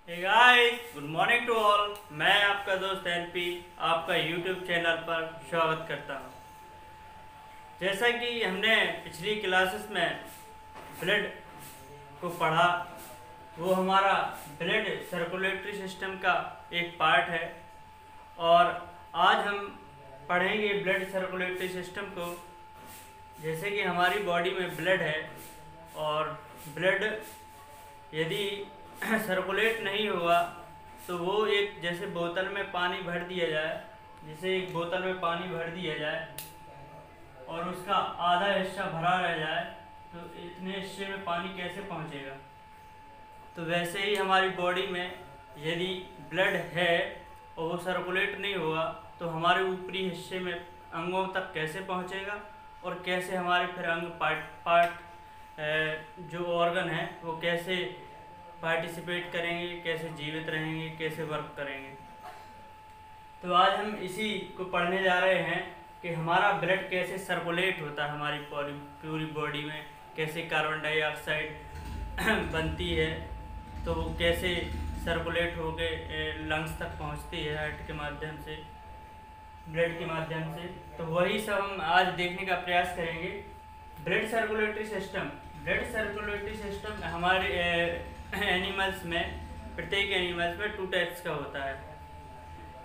Hey guys, good morning to all. मैं आपका दोस्त एलपी आपका यूट्यूब चैनल पर स्वागत करता हूं। जैसा कि हमने पिछली क्लासेस में ब्लड को पढ़ा, वो हमारा ब्लड सर्कुलेटरी सिस्टम का एक पार्ट है और आज हम पढ़ेंगे ब्लड सर्कुलेटरी सिस्टम को। जैसे कि हमारी बॉडी में ब्लड है और ब्लड यदि सर्कुलेट नहीं हुआ तो वो एक जैसे बोतल में पानी भर दिया जाए, जैसे एक बोतल में पानी भर दिया जाए और उसका आधा हिस्सा भरा रह जाए तो इतने हिस्से में पानी कैसे पहुंचेगा। तो वैसे ही हमारी बॉडी में यदि ब्लड है और वो सर्कुलेट नहीं हुआ तो हमारे ऊपरी हिस्से में अंगों तक कैसे पहुंचेगा और कैसे हमारे फिर अंग पार्ट जो ऑर्गन है वो कैसे पार्टिसिपेट करेंगे, कैसे जीवित रहेंगे, कैसे वर्क करेंगे। तो आज हम इसी को पढ़ने जा रहे हैं कि हमारा ब्लड कैसे सर्कुलेट होता है हमारी पूरी बॉडी में, कैसे कार्बन डाइऑक्साइड बनती है तो वो कैसे सर्कुलेट होके लंग्स तक पहुंचती है हार्ट के माध्यम से, ब्लड के माध्यम से। तो वही सब हम आज देखने का प्रयास करेंगे। ब्लड सर्कुलेटरी सिस्टम हमारे एनिमल्स में, प्रत्येक एनिमल्स में 2 टाइप्स का होता है।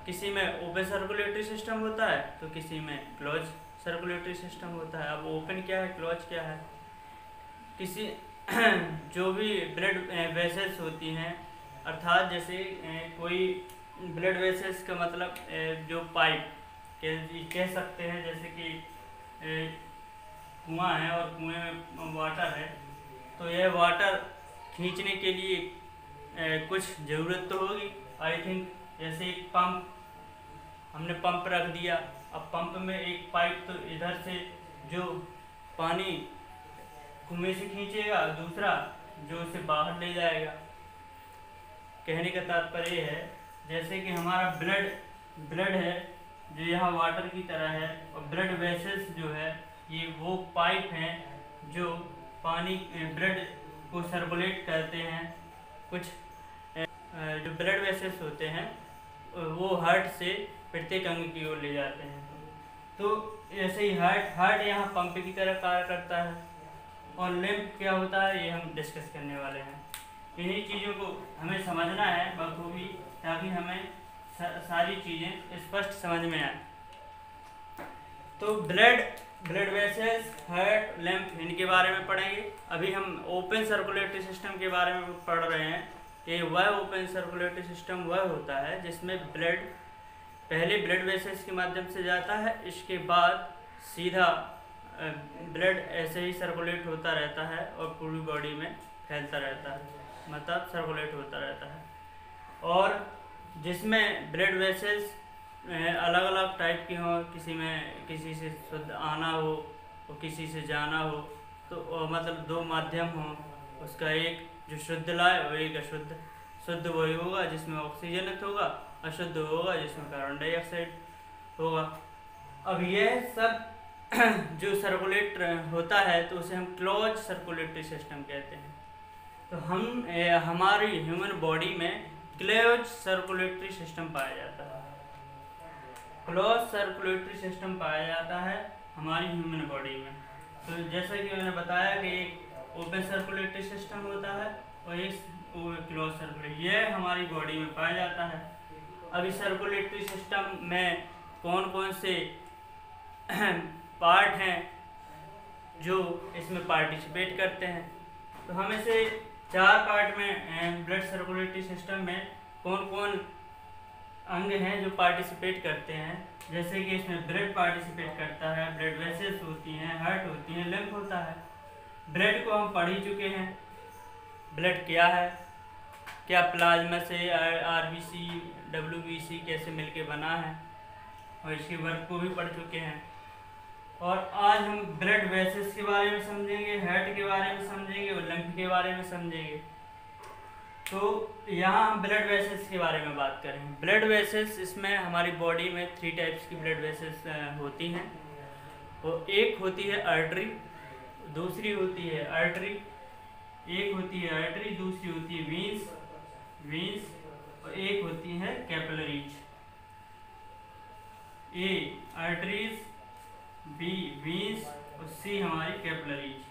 किसी में ओपन सर्कुलेटरी सिस्टम होता है तो किसी में क्लोज सर्कुलेटरी सिस्टम होता है। अब ओपन क्या है, क्लोज क्या है? किसी जो भी ब्लड वेसल्स होती हैं, अर्थात जैसे कोई ब्लड वेसल्स का मतलब जो पाइप कह सकते हैं, जैसे कि कुआं है और कुएं में वाटर है तो यह वाटर खींचने के लिए कुछ ज़रूरत तो होगी। आई थिंक जैसे एक पंप, हमने पंप रख दिया, अब पंप में एक पाइप तो इधर से जो पानी कुएं से खींचेगा, दूसरा जो उसे बाहर ले जाएगा। कहने का तात्पर्य ये है जैसे कि हमारा ब्लड है जो यहाँ वाटर की तरह है और ब्लड वेसल्स जो है ये वो पाइप हैं जो पानी ब्लड को सर्कुलेट करते हैं। कुछ जो ब्लड वेसल्स होते हैं वो हार्ट से प्रत्येक अंग की ओर ले जाते हैं। तो ऐसे ही हार्ट यहाँ पंप की तरह कार्य करता है और लिम्फ क्या होता है ये हम डिस्कस करने वाले हैं। इन्हीं चीज़ों को हमें समझना है बखूबी, ताकि हमें सारी चीज़ें स्पष्ट समझ में आए। तो ब्लड वेसल्स, हार्ट, लिम्फ, इनके बारे में पढ़ेंगे। अभी हम ओपन सर्कुलेटरी सिस्टम के बारे में पढ़ रहे हैं कि वह ओपन सर्कुलेटरी सिस्टम वह होता है जिसमें ब्लड पहले ब्लड वेसल्स के माध्यम से जाता है, इसके बाद सीधा ब्लड ऐसे ही सर्कुलेट होता रहता है और पूरी बॉडी में फैलता रहता है, मतलब सर्कुलेट होता रहता है। और जिसमें ब्लड वेसल्स अलग अलग टाइप की हो, किसी से शुद्ध आना हो और किसी से जाना हो, तो मतलब 2 माध्यम हो, उसका एक जो शुद्ध लाए और एक अशुद्ध। शुद्ध वही होगा जिसमें ऑक्सीजनित होगा, अशुद्ध होगा जिसमें कार्बन डाइऑक्साइड होगा। अब यह सब जो सर्कुलेट होता है तो उसे हम क्लोज सर्कुलेटरी सिस्टम कहते हैं। तो हमारी ह्यूमन बॉडी में क्लोज सर्कुलेटरी सिस्टम पाया जाता है, क्लोज सर्कुलेटरी सिस्टम पाया जाता है हमारी ह्यूमन बॉडी में। तो जैसा कि मैंने बताया कि एक ओपन सर्कुलेटरी सिस्टम होता है और एक क्लोज सर्कुलेटरी, यह हमारी बॉडी में पाया जाता है। अभी सर्कुलेटरी सिस्टम में कौन कौन से पार्ट हैं जो इसमें पार्टिसिपेट करते हैं, तो हमें से 4 पार्ट में ब्लड सर्कुलेटरी सिस्टम में कौन कौन अंग हैं जो पार्टिसिपेट करते हैं। जैसे कि इसमें ब्लड पार्टिसिपेट करता है, ब्लड वेसल्स होती हैं, हार्ट होती हैं, लिम्फ होता है। ब्लड को हम पढ़ ही चुके हैं, ब्लड क्या है, क्या प्लाज्मा से आरबीसी डब्ल्यूबीसी कैसे मिलके बना है, और इसके वर्क को भी पढ़ चुके हैं। और आज हम ब्लड वेसल्स के बारे में समझेंगे, हार्ट के बारे में समझेंगे और लिम्फ के बारे में समझेंगे। तो यहाँ हम ब्लड वेसल्स के बारे में बात करें। ब्लड वेसल्स, इसमें हमारी बॉडी में 3 टाइप्स की ब्लड वेसल्स होती हैं। वो एक होती है आर्टरी, दूसरी होती है आर्टरी, दूसरी होती है वीन्स वेन्स, और एक होती है कैपिलरीज। ए आर्टरीज, बी वेन्स और सी हमारी कैपिलरीज।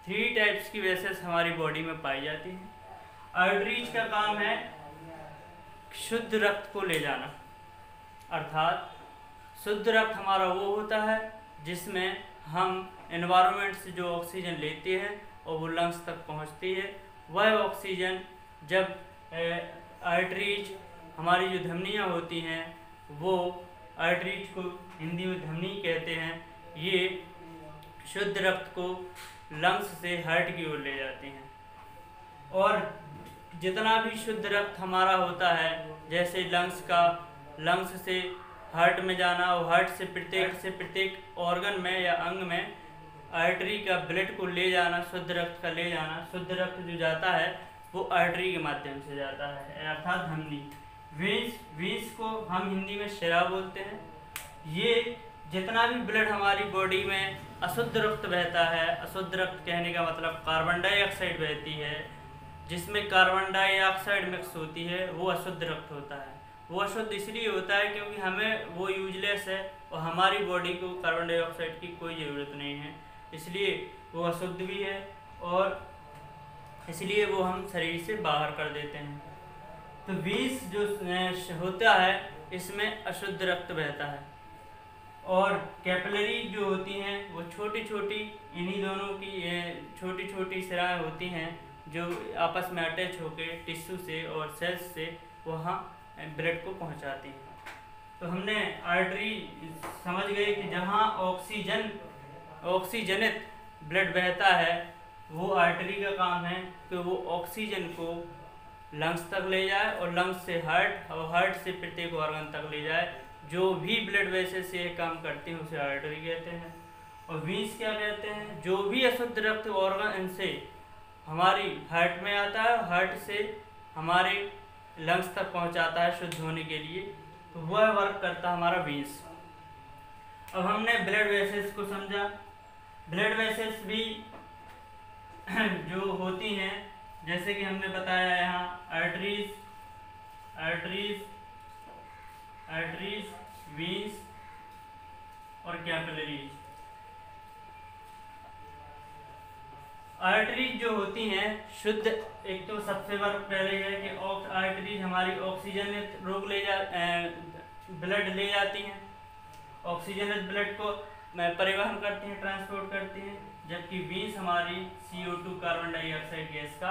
3 टाइप्स की वेसल्स हमारी बॉडी में पाई जाती हैं। आर्टरीज का काम है शुद्ध रक्त को ले जाना, अर्थात शुद्ध रक्त हमारा वो होता है जिसमें हम एनवायरनमेंट से जो ऑक्सीजन लेते हैं और वो लंग्स तक पहुंचती है। वह ऑक्सीजन जब आर्टरीज, हमारी जो धमनियाँ होती हैं वो आर्टरीज को हिंदी में धमनी कहते हैं, ये शुद्ध रक्त को लंग्स से हार्ट की ओर ले जाती हैं। और जितना भी शुद्ध रक्त हमारा होता है, जैसे लंग्स से हार्ट में जाना और हार्ट से प्रत्येक ऑर्गन में या अंग में आर्टरी का ब्लड को ले जाना, शुद्ध रक्त का ले जाना, शुद्ध रक्त जो जाता है वो आर्टरी के माध्यम से जाता है, अर्थात धमनी। वेन्स को हम हिंदी में शिरा बोलते हैं। ये जितना भी ब्लड हमारी बॉडी में अशुद्ध रक्त बहता है, अशुद्ध रक्त कहने का मतलब कार्बन डाइऑक्साइड बहती है, जिसमें कार्बन डाइऑक्साइड मिक्स होती है, वो अशुद्ध रक्त होता है। वो अशुद्ध इसलिए होता है क्योंकि हमें वो यूजलेस है और हमारी बॉडी को कार्बन डाइऑक्साइड की कोई ज़रूरत नहीं है, इसलिए वो अशुद्ध भी है और इसलिए वो हम शरीर से बाहर कर देते हैं। तो वेन्स जो होता है इसमें अशुद्ध रक्त बहता है। और कैपिलरी जो होती हैं वो छोटी छोटी, इन्हीं दोनों की छोटी छोटी सिराएं होती हैं जो आपस में अटैच होकर टिश्यू से और सेल्स से वहाँ ब्लड को पहुँचाती हैं। तो हमने आर्टरी समझ गए कि जहाँ ऑक्सीजनित ब्लड बहता है वो आर्टरी का काम है कि वो ऑक्सीजन को लंग्स तक ले जाए और लंग्स से हार्ट और हार्ट से प्रत्येक ऑर्गन तक ले जाए। जो भी ब्लड वेसल्स से काम करते हैं उसे आर्टरी कहते हैं। और वेन्स क्या कहते हैं? जो भी अशुद्ध रक्त ऑर्गन से हमारी हार्ट में आता है, हार्ट से हमारे लंग्स तक पहुंचाता है शुद्ध होने के लिए, तो वह वर्क करता है हमारा वेन्स। अब हमने ब्लड वेसल्स को समझा। ब्लड वेसल्स भी जो होती हैं, जैसे कि हमने बताया यहाँ आर्टरीज, वेन्स और कैपिलरीज। आर्टरीज जो होती हैं शुद्ध, एक तो सबसे बार पहले है कि आर्टरीज हमारी ऑक्सीजनित ब्लड ले जाती हैं, ऑक्सीजनित ब्लड को परिवहन करती हैं, ट्रांसपोर्ट करती हैं, जबकि वेन्स हमारी CO2 कार्बन डाइऑक्साइड गैस का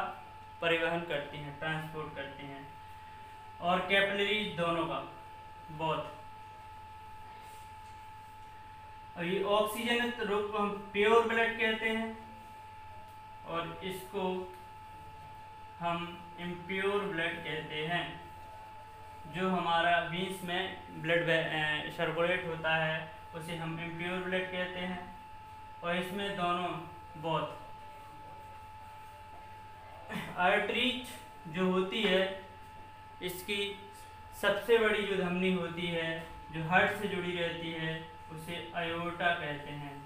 परिवहन करती हैं, ट्रांसपोर्ट करती हैं। और कैपिलरीज दोनों का बहुत। और ये ऑक्सीजनित रूप को हम प्योर ब्लड कहते हैं और इसको हम इम्प्योर ब्लड कहते हैं। जो हमारा वेन्स में ब्लड सर्कुलेट होता है उसे हम इम्प्योर ब्लड कहते हैं। और इसमें दोनों बहुत। आर्टरीज जो होती है इसकी सबसे बड़ी जो धमनी होती है जो हार्ट से जुड़ी रहती है उसे आयोर्टा कहते हैं,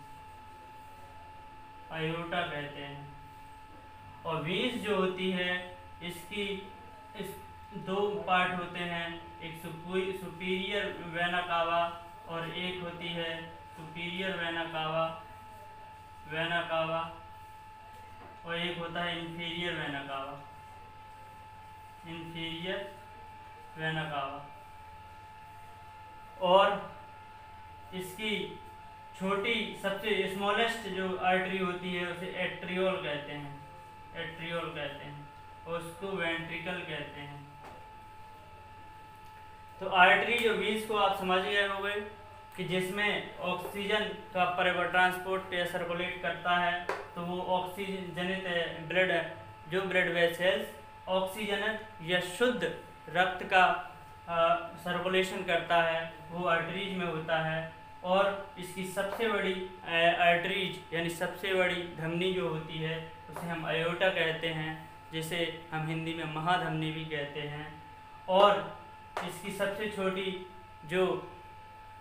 आयोर्टा कहते हैं। और वेन्स जो होती है इसकी दो पार्ट होते हैं, एक सुपीरियर वेना कावा और एक होती है सुपीरियर वेना कावा और एक होता है इंफीरियर वेना कावा। और इसकी छोटी सबसे स्मॉलेस्ट जो आर्टरी होती है उसे एट्रियोल कहते हैं और उसको वेंट्रिकल कहते हैं। तो आर्टरी जो वेन्स को आप समझ गए होंगे कि जिसमें ऑक्सीजन का ट्रांसपोर्ट या सर्कुलेट करता है, तो वो ऑक्सीजनित ब्लड वेसल्स ऑक्सीजनित या शुद्ध रक्त का सर्कुलेशन करता है, वो आर्टरीज में होता है। और इसकी सबसे बड़ी आर्टरीज यानी सबसे बड़ी धमनी जो होती है उसे हम आयोर्टा कहते हैं, जिसे हम हिंदी में महाधमनी भी कहते हैं। और इसकी सबसे छोटी जो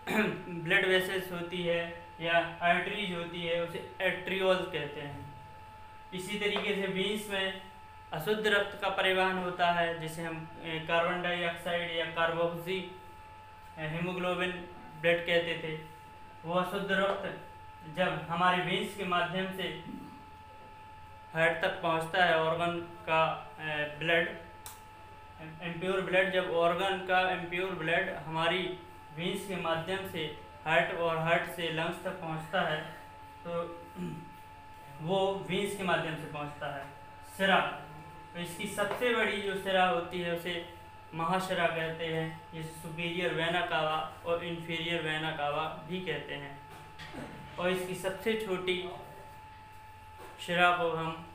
ब्लड वेसल्स होती है या आर्टरीज होती है उसे एट्रियोल कहते हैं। इसी तरीके से वेन्स में अशुद्ध रक्त का परिवहन होता है, जिसे हम कार्बन डाइऑक्साइड या कार्बोक्सी हीमोग्लोबिन ब्लड कहते थे। वो अशुद्ध रक्त जब हमारी वेंस के माध्यम से हार्ट तक पहुंचता है, ऑर्गन का ब्लड, इम्प्योर ब्लड, जब ऑर्गन का इम्प्योर ब्लड हमारी वेंस के माध्यम से हार्ट और हार्ट से लंग्स तक पहुंचता है, तो वो वेंस के माध्यम से पहुंचता है। सिरा, तो इसकी सबसे बड़ी जो सिरा होती है उसे महाशिरा कहते हैं, जिसे सुपीरियर वेना कावा और इन्फीरियर वेना कावा भी कहते हैं। और इसकी सबसे छोटी शिरा को हम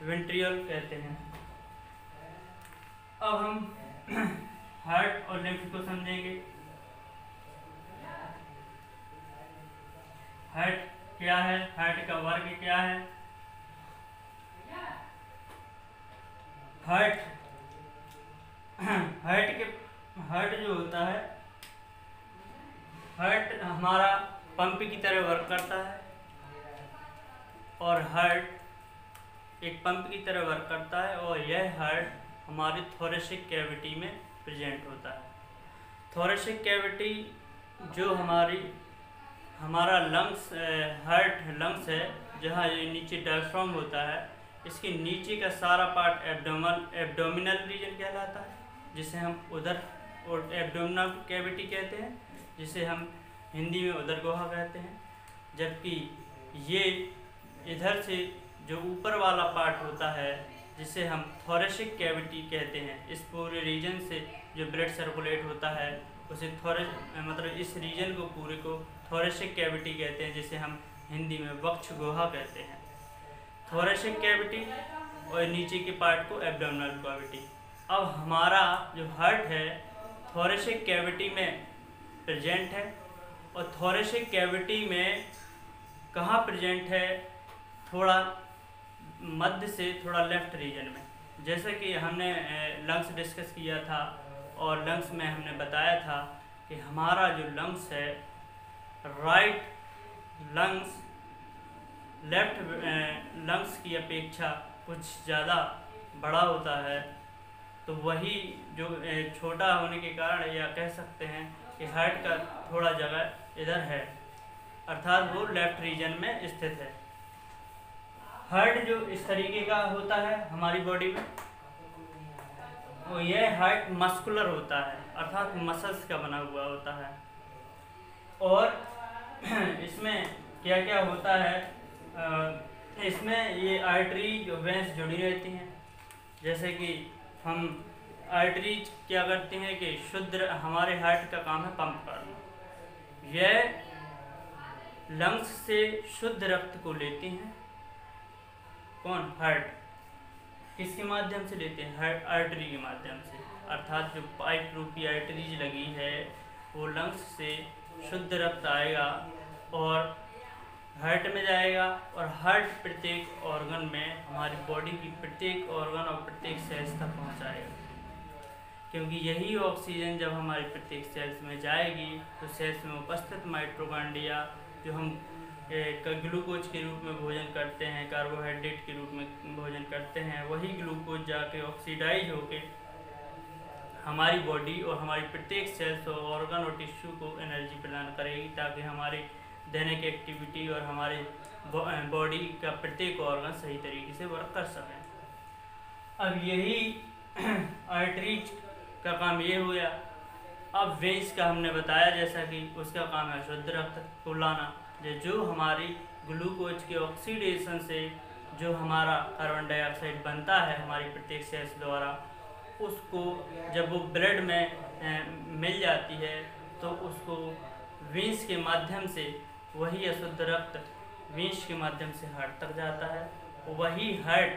वेंट्रियोल कहते हैं। अब हम हार्ट और लिम्फ को समझेंगे। हार्ट क्या है, हार्ट का वर्ग क्या है। हार्ट जो होता है, हार्ट हमारा पंप की तरह वर्क करता है, और हार्ट एक पंप की तरह वर्क करता है, और यह हार्ट हमारी थोरेसिक कैविटी में प्रेजेंट होता है। थोरेसिक कैविटी जो हमारा लंग्स, हार्ट लंग्स है, जहाँ ये नीचे डायफ्राम होता है, इसके नीचे का सारा पार्ट एब्डोमिनल रीजन कहलाता है, जिसे हम उदर और एब्डोमिनल कैविटी कहते हैं, जिसे हम हिंदी में उदर गुहा कहते हैं। जबकि ये इधर से जो ऊपर वाला पार्ट होता है, जिसे हम थोरेसिक कैविटी कहते हैं, इस पूरे रीजन से जो ब्लड सर्कुलेट होता है उसे मतलब इस रीजन को पूरे को थोरेसिक कैविटी कहते हैं, जिसे हम हिंदी में वक्ष गुहा कहते हैं। थोरेसिक कैविटी और नीचे के पार्ट को एब्डोमिनल कैविटी। अब हमारा जो हार्ट है थोरेसिक कैविटी में प्रेजेंट है, और थोरेसिक कैविटी में कहाँ प्रेजेंट है, थोड़ा मध्य से थोड़ा लेफ्ट रीजन में। जैसे कि हमने लंग्स डिस्कस किया था, और लंग्स में हमने बताया था कि हमारा जो लंग्स है, राइट लंग्स लेफ्ट लंग्स की अपेक्षा कुछ ज़्यादा बड़ा होता है। तो वही जो छोटा होने के कारण, या कह सकते हैं कि हार्ट का थोड़ा जगह इधर है, अर्थात वो लेफ्ट रीजन में स्थित है। हार्ट जो इस तरीके का होता है हमारी बॉडी में, वो यह हार्ट मस्कुलर होता है, अर्थात मसल्स का बना हुआ होता है। और इसमें क्या क्या होता है, इसमें ये आर्टरी जो वेंस जुड़ी रहती हैं। जैसे कि हम आर्टरी क्या करती हैं कि शुद्ध, हमारे हार्ट का काम है पंप करना। यह लंग्स से शुद्ध रक्त को लेती हैं। कौन? हार्ट। किसके माध्यम से लेते हैं? हार्ट आर्टरी के माध्यम से, अर्थात जो पाइप रूपी आर्टरीज लगी है वो लंग्स से शुद्ध रक्त आएगा और हार्ट में जाएगा, और हार्ट प्रत्येक ऑर्गन में, हमारी बॉडी की प्रत्येक ऑर्गन और प्रत्येक सेल्स तक पहुंचाएगा। क्योंकि यही ऑक्सीजन जब हमारी प्रत्येक सेल्स में जाएगी तो सेल्स में उपस्थित माइटोकॉन्ड्रिया, जो हम ग्लूकोज के रूप में भोजन करते हैं, कार्बोहाइड्रेट के रूप में भोजन करते हैं, वही ग्लूकोज जाके ऑक्सीडाइज होके हमारी बॉडी और हमारी प्रत्येक सेल्स और ऑर्गन और टिश्यू को एनर्जी प्रदान करेगी, ताकि हमारी दैनिक एक्टिविटी और हमारे बॉडी का प्रत्येक ऑर्गन सही तरीके से वर्क कर सकें। अब यही आर्टरीज का काम ये हो गया। अब वेंस का हमने बताया, जैसा कि उसका काम है शुद्ध रक्त को लाना, जो हमारी ग्लूकोज के ऑक्सीडेशन से जो हमारा कार्बन डाइऑक्साइड बनता है हमारी प्रत्येक सेल्स द्वारा, उसको जब वो ब्लड में मिल जाती है तो उसको वेंस के माध्यम से, वही अशुद्ध रक्त वेंस के माध्यम से हार्ट तक जाता है। वही हार्ट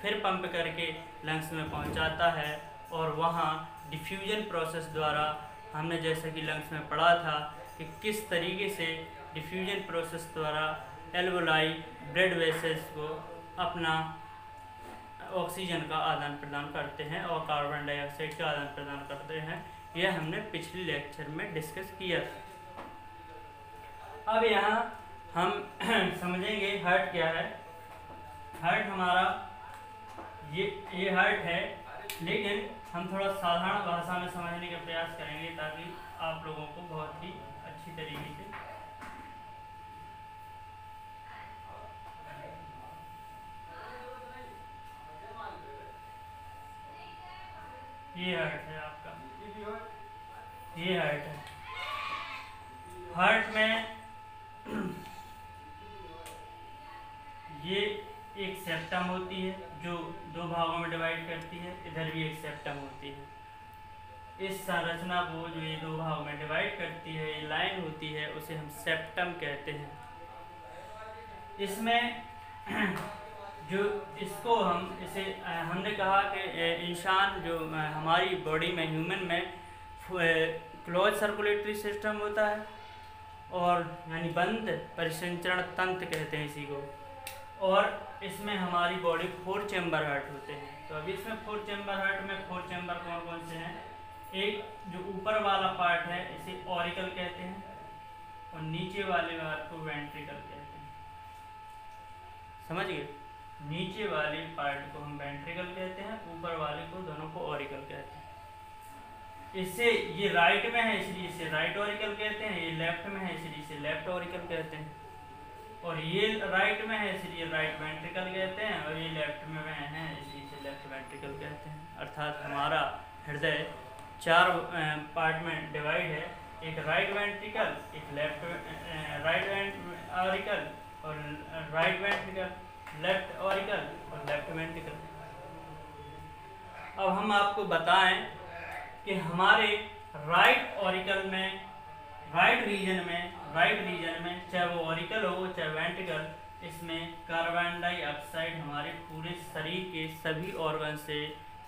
फिर पंप करके लंग्स में पहुंचाता है, और वहाँ डिफ्यूजन प्रोसेस द्वारा, हमने जैसा कि लंग्स में पढ़ा था कि किस तरीके से डिफ्यूजन प्रोसेस द्वारा एल्वोलाई ब्लड वेसल्स को अपना ऑक्सीजन का आदान प्रदान करते हैं और कार्बन डाइऑक्साइड का आदान प्रदान करते हैं। यह हमने पिछले लेक्चर में डिस्कस किया था। अब यहाँ हम समझेंगे हार्ट क्या है। हार्ट हमारा ये हार्ट है, लेकिन हम थोड़ा साधारण भाषा में समझने का प्रयास करेंगे ताकि आप लोगों को बहुत ही अच्छी तरीके से ये हार्ट है आपका, ये हार्ट है। हार्ट में ये एक सेप्टम होती है जो दो भागों में डिवाइड करती है, इधर भी एक सेप्टम होती है। इस संरचना को जो ये दो भागों में डिवाइड करती है, ये लाइन होती है, उसे हम सेप्टम कहते हैं। इसमें जो इसको हमने कहा कि इंसान जो हमारी बॉडी में, ह्यूमन में क्लोज सर्कुलेटरी सिस्टम होता है, और यानी बंद परिसंचरण तंत्र कहते हैं इसी को, और इसमें हमारी बॉडी 4 चैम्बर हार्ट होते हैं। तो अभी इसमें 4 चैम्बर हार्ट में 4 चैम्बर कौन कौन से हैं? एक जो ऊपर वाला पार्ट है इसे ऑरिकल कहते हैं, और नीचे वाले पार्ट को वेंट्रिकल कहते हैं। समझ गए? नीचे वाले पार्ट को हम वेंट्रिकल कहते हैं, ऊपर वाले को दोनों को ऑरिकल कहते हैं। इससे ये राइट में है इसलिए इसे राइट ऑरिकल कहते हैं, ये लेफ्ट में है इसलिए इसे लेफ्ट ऑरिकल कहते हैं, और ये राइट में है इसलिए राइट वेंट्रिकल कहते हैं, और ये लेफ्ट में है इसलिए इसे लेफ्ट वेंट्रिकल कहते हैं। अर्थात हमारा हृदय 4 पार्ट में डिवाइड है, एक राइट वेंट्रिकल, एक राइट ऑरिकल, और राइट वेंट्रिकल, लेफ्ट ऑरिकल और लेफ्ट वेंट्रिकल। अब हम आपको बताएं कि हमारे राइट ऑरिकल में, राइट रीजन में चाहे वो ऑरिकल हो चाहे वेंट्रिकल, इसमें कार्बन डाइऑक्साइड हमारे पूरे शरीर के सभी ऑर्गन से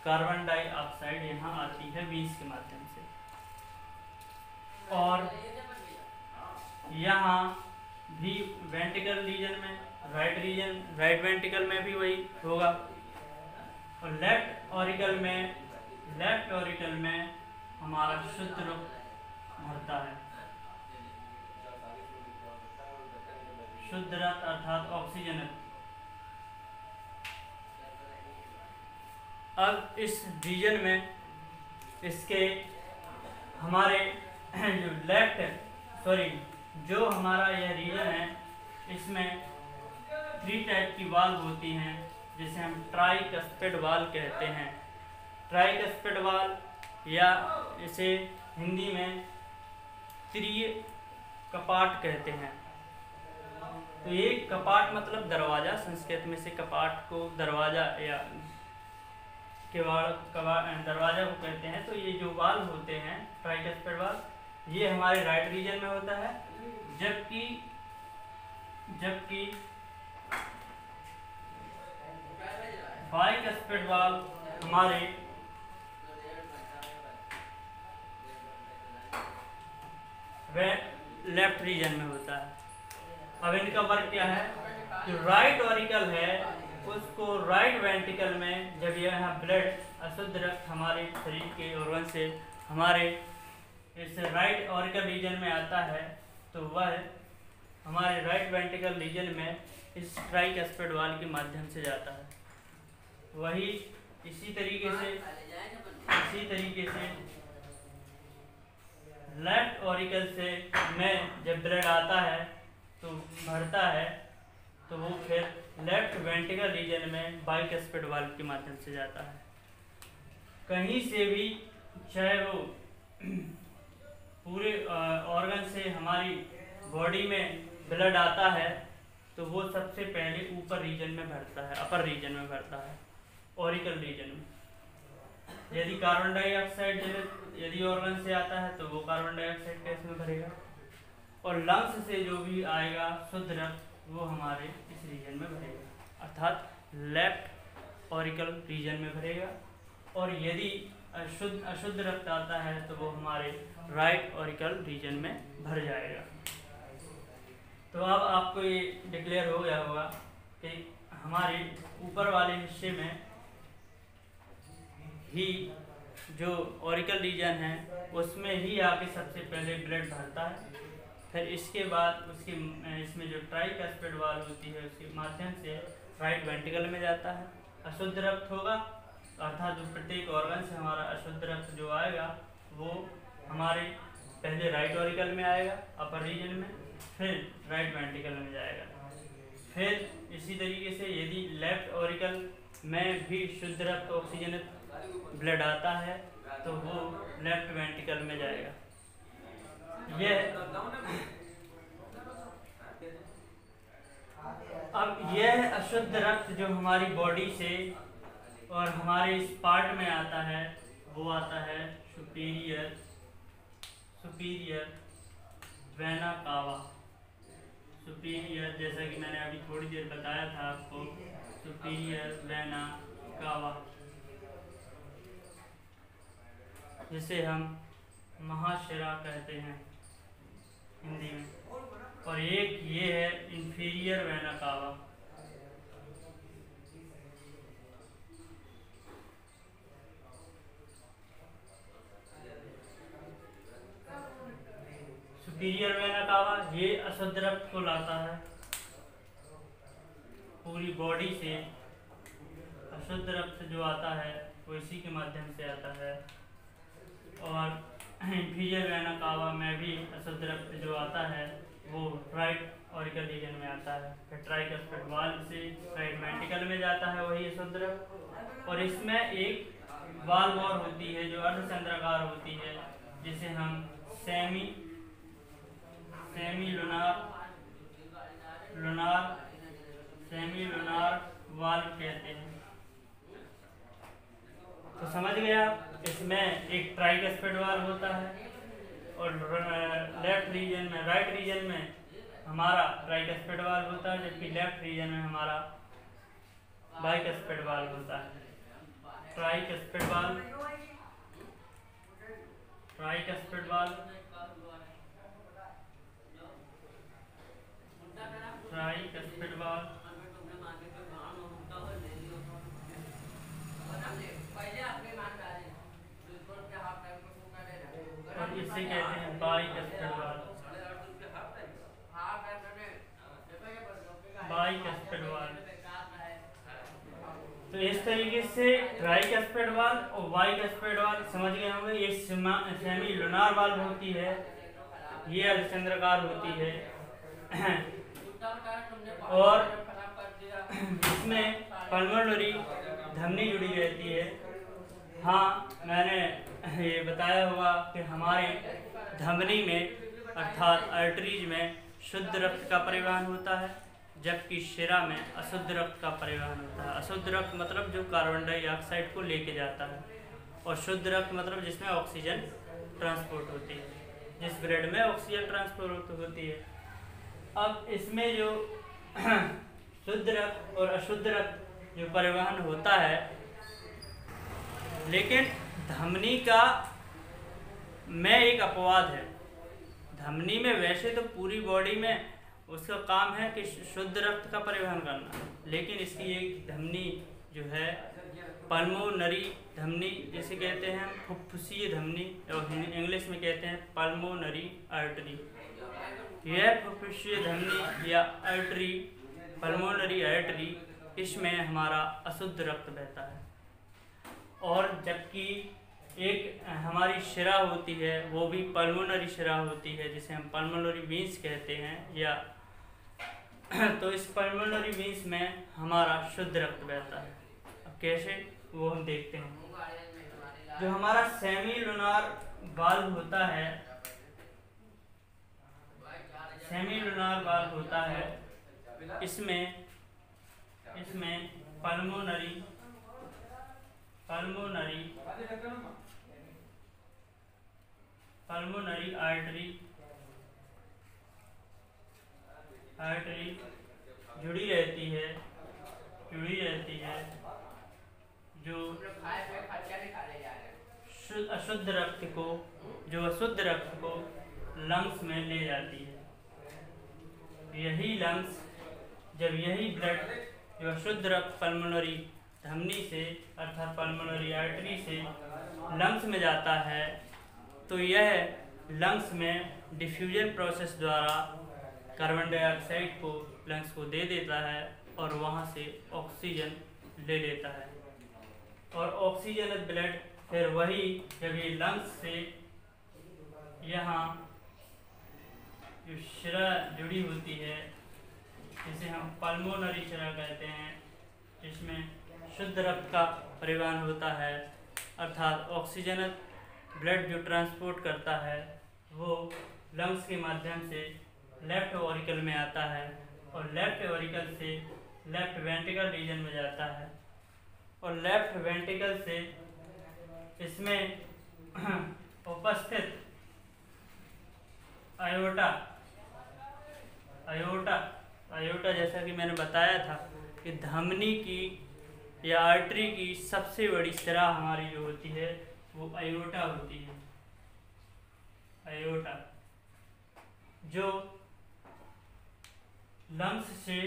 कार्बन डाइऑक्साइड यहाँ आती है 20 के माध्यम से, और यहाँ भी वेंट्रिकल रीजन में, राइट वेंट्रिकल में भी वही होगा, और लेफ्ट ऑरिकल में हमारा शुद्ध रक्त भरता है, शुद्ध रक्त अर्थात ऑक्सीजन। अब इस रीजन में इसके हमारे जो हमारा यह रीजन है, इसमें 3 टाइप की वाल्व होती हैं, जिसे हम ट्राइकस्पिड वाल्व कहते हैं। ट्राइकस्पिड वाल्व या इसे हिंदी में त्रिकपाट कहते हैं। तो ये कपाट मतलब दरवाजा, संस्कृत में से कपाट को दरवाजा या दरवाजा को कहते हैं। तो ये जो वाल्व होते हैं ट्राइकस्पिड वाल्व, ये हमारे राइट रीजन में होता है, जबकि बाइकस्पिड वाल्व हमारे लेफ्ट रीजन में होता है। अब इनका वर्क क्या है? जो राइट ऑरिकल है उसको राइट वेंट्रिकल में, जब यहाँ ब्लड अशुद्ध रक्त हमारे शरीर के ऑर्गन से हमारे इस राइट ऑरिकल रीजन में आता है, तो वह हमारे राइट वेंट्रिकल रीजन में इस ट्राइकस्पिड वाल्व के माध्यम से जाता है। वही इसी तरीके से लेफ्ट ऑरिकल से में जब ब्लड आता है तो भरता है, तो वो फिर लेफ्ट वेंट्रिकल रीजन में बाइकस्पिड वाल्व के माध्यम से जाता है। कहीं से भी चाहे वो पूरे ऑर्गन से हमारी बॉडी में ब्लड आता है, तो वो सबसे पहले ऊपर रीजन में भरता है, अपर रीजन में भरता है, ऑरिकल रीजन में। यदि कार्बन डाइऑक्साइड यदि ऑर्गन से आता है तो वो कार्बन डाइऑक्साइड गैस में भरेगा, और लंग्स से जो भी आएगा शुद्ध रक्त वो हमारे इस रीजन में भरेगा, अर्थात लेफ्ट ऑरिकल रीजन में भरेगा। और यदि अशुद्ध रक्त आता है तो वो हमारे राइट ऑरिकल रीजन में भर जाएगा। तो अब आपको ये डिक्लेयर हो गया होगा कि हमारे ऊपर वाले हिस्से में ही जो ऑरिकल रीजन है उसमें ही आके सबसे पहले ब्लड भरता है, फिर इसके बाद इसमें जो ट्राइकस्पिड वाल्व होती है उसके माध्यम से राइट वेंट्रिकल में जाता है, अशुद्ध रक्त होगा, अर्थात जो प्रत्येक ऑर्गन से हमारा अशुद्ध रक्त जो आएगा वो हमारे पहले राइट ऑरिकल में आएगा अपर रीजन में, फिर राइट वेंट्रिकल में जाएगा। फिर इसी तरीके से यदि लेफ्ट ऑरिकल में भी शुद्ध रक्त ऑक्सीजनित ब्लड आता है तो वो लेफ्ट वेंट्रिकल में जाएगा। अब यह अशुद्ध रक्त जो हमारी बॉडी से और हमारे इस पार्ट में आता है वो आता है सुपीरियर वेना कावा। सुपीरियर, जैसा कि मैंने अभी थोड़ी देर बताया था आपको, सुपीरियर वेना कावा, जिसे हम महाशिरा कहते हैं हिंदी में, और एक ये है inferior vena cava. Superior vena cava ये अशुद्ध रक्त को लाता है, पूरी बॉडी से अशुद्ध रक्त जो आता है वो इसी के माध्यम से आता है। और इंफीरियर वेना कावा में भी अशुद्ध रक्त जो आता है वो राइट ऑरिकल रीजन में आता है, फिर ट्राइकस्पिड वाल्व से राइट वेंट्रिकल में जाता है वही अशुद्ध रक्त। और इसमें एक वाल्व और होती है जो अर्धचंद्राकार होती है, जिसे हम सेमी लुनार वाल्व कहते हैं। तो समझ गए आप, इसमें एक ट्राइकस्पिड वाल्व होता है और लेफ्ट रीजन में, राइट रीजन में हमारा ट्राइकस्पिड वाल्व होता है, जबकि लेफ्ट रीजन में हमारा बाइकस्पिड वाल्व होता है। Tricuspid valve, tricuspid valve, tricuspid valve, और इसे कहते हैं बाइकस्पिड वाल्व। Bicuspid valve. तो इस तरीके से ट्राइकस्पिड वाल्व और बाइकस्पिड वाल्व समझ गए होंगे। ये सेमी लुनार वाल्व होती है, ये अर्धचंद्राकार होती है और इसमें पल्मोनरी धमनी जुड़ी रहती है। हाँ, मैंने ये बताया होगा कि हमारे धमनी में अर्थात आर्टरीज में शुद्ध रक्त का परिवहन होता है, जबकि शिरा में अशुद्ध रक्त का परिवहन होता है। अशुद्ध रक्त मतलब जो कार्बन डाइऑक्साइड को लेके जाता है, और शुद्ध रक्त मतलब जिसमें ऑक्सीजन ट्रांसपोर्ट होती है, जिस ब्लड में ऑक्सीजन ट्रांसपोर्ट होती है। अब इसमें जो शुद्ध रक्त और अशुद्ध रक्त जो परिवहन होता है, लेकिन धमनी का में एक अपवाद है। धमनी में वैसे तो पूरी बॉडी में उसका काम है कि शुद्ध रक्त का परिवहन करना, लेकिन इसकी एक धमनी जो है पल्मोनरी धमनी जिसे कहते हैं, फुफ्फुसीय धमनी, और इंग्लिश में कहते हैं पल्मोनरी आर्टरी। यह फुफ्फुसीय धमनी या आर्टरी, पल्मोनरी आर्टरी, इसमें हमारा अशुद्ध रक्त बहता है। और जबकि एक हमारी शिरा होती है वो भी पल्मोनरी शिरा होती है, जिसे हम पल्मोनरी वेन्स कहते हैं, या तो इस पल्मोनरी वेन्स में हमारा शुद्ध रक्त बहता है। अब कैसे, वो हम देखते हैं। जो हमारा सेमी लुनार वाल्व होता है, सेमी लुनार वाल्व होता है, इसमें पल्मोनरी आर्टरी जुड़ी रहती है, जो अशुद्ध रक्त को लंग्स में ले जाती है। यही लंग्स, जब यही ब्लड जो अशुद्ध रक्त पल्मोनरी धमनी से अर्थात पल्मोनरी आर्टरी से लंग्स में जाता है, तो यह लंग्स में डिफ्यूजन प्रोसेस द्वारा कार्बन डाइऑक्साइड को लंग्स को दे देता है और वहाँ से ऑक्सीजन ले लेता है। और ऑक्सीजनत ब्लड फिर वही जब ये लंग्स से यहाँ जो शिरा जुड़ी होती है, जिसे हम पल्मोनरी शिरा कहते हैं, जिसमें शुद्ध रक्त का परिवहन होता है, अर्थात ऑक्सीजनत ब्लड जो ट्रांसपोर्ट करता है वो लंग्स के माध्यम से लेफ्ट ऑरिकल में आता है और लेफ्ट ऑरिकल से लेफ्ट वेंट्रिकल रीजन में जाता है और लेफ्ट वेंट्रिकल से इसमें उपस्थित आयोटा जैसा कि मैंने बताया था कि धमनी की या आर्टरी की सबसे बड़ी सिरा हमारी जो होती है वो आयोटा होती है। आयोटा जो लंग्स से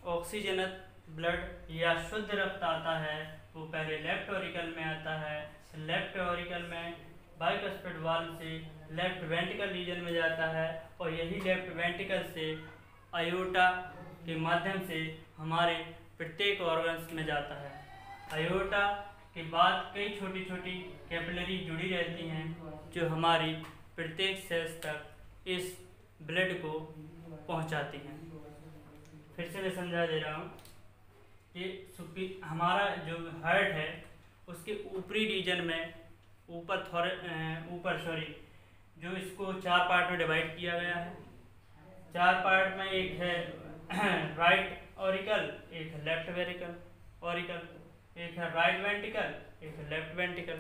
ऑक्सीजनत ब्लड या शुद्ध रक्त आता है वो पहले लेफ्ट ऑरिकल में आता है, लेफ्ट ऑरिकल में बाइकस्पिड वाल्व से लेफ्ट वेंट्रिकल रीजन में जाता है और यही लेफ्ट वेंट्रिकल से आयोटा के माध्यम से हमारे प्रत्येक ऑर्गन्स में जाता है। आयोटा के बाद कई छोटी छोटी कैपिलरी जुड़ी रहती हैं जो हमारी प्रत्येक सेल्स तक इस ब्लड को पहुंचाती हैं। फिर से मैं समझा दे रहा हूँ कि हमारा जो हार्ट है उसके ऊपरी रीजन में जो इसको 4 पार्ट में डिवाइड किया गया है। 4 पार्ट में एक है राइट ऑरिकल, एक है लेफ्ट ऑरिकल, एक है राइट वेंट्रिकल, एक है लेफ्ट वेंट्रिकल।